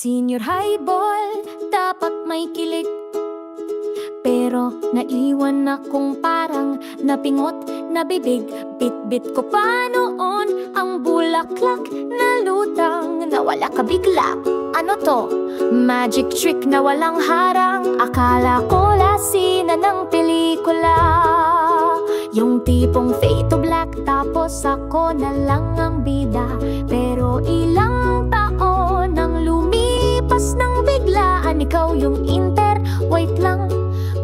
Senior high ball, dapat may kilig. Pero naiwan akong parang napingot na bibig. Bit-bit ko pa noon ang bulaklak na lutang. Nawala ka bigla, ano to? Magic trick na walang harang. Akala ko lasina ng pelikula, yung tipong fade to black, tapos ako na lang ang bida. Pero ilang taon nang lumipas nang biglaan, ikaw yung inter. Wait lang,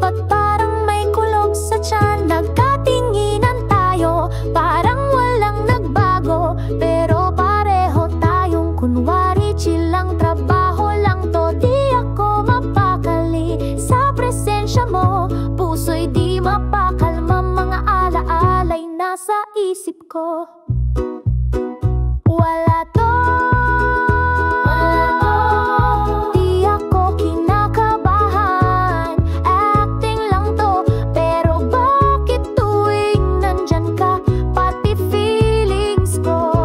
ba't parang may kulog sa tiyan? Nagkatinginan tayo, parang walang nagbago. Pero pareho tayong kunwari chill lang, trabaho lang to. Di ako mapakali sa presensya mo, puso'y di mapakalma. Mga alaala'y nasa isip ko. Wala to, di ako kinakabahan. Acting lang to, pero bakit tuwing nandyan ka, pati feelings ko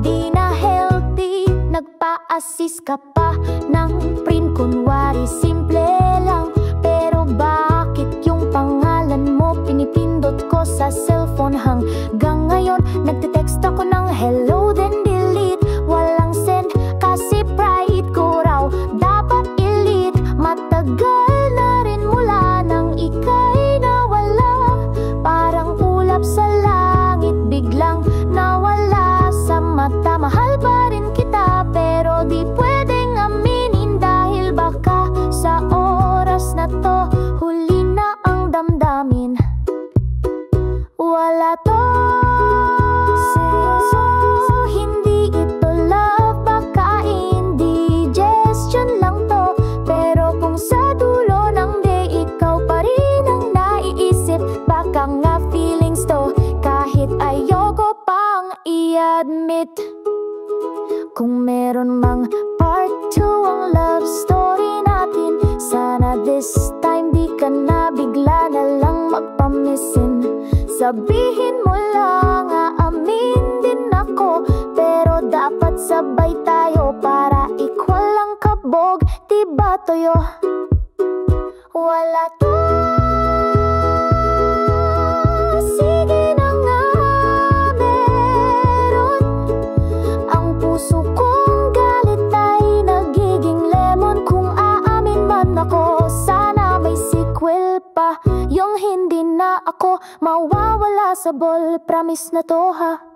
di na healthy. Nagpa-assist ka pa ng print, kunwari simple lang. Pero bakit yung pangalan mo pinipindot ko sa cellphone? Hanggang ngayon nagte-text ako ng hello then delete. Walang send kasi pride ko raw dapat elite. Matagal na rin mula nang ika'y nawala, parang ulap sa langit biglang nawala sa mata. Mahal pa rin kita pero di pwedeng aminin, dahil baka sa oras na to huli na ang damdamin. Wala to, hindi ito love, baka indigestion lang to. Pero kung sa dulo ng day ikaw pa rin ang naiisip, baka nga feelings to, kahit ayoko pang i-admit. Kung meron mang part 2 ang love story natin, sana this time di ka na bigla na lang magpamisin. Sabihin mo lang, aamin din ako, pero dapat sabay tayo para equal ang kabog, diba toyo? Wala to, sige na nga, meron. Ang puso kong galit ay nagiging lemon. Kung aamin man ako, sana may sequel pa. Yung hindi na ako mawawala sa ball, promise na to ha.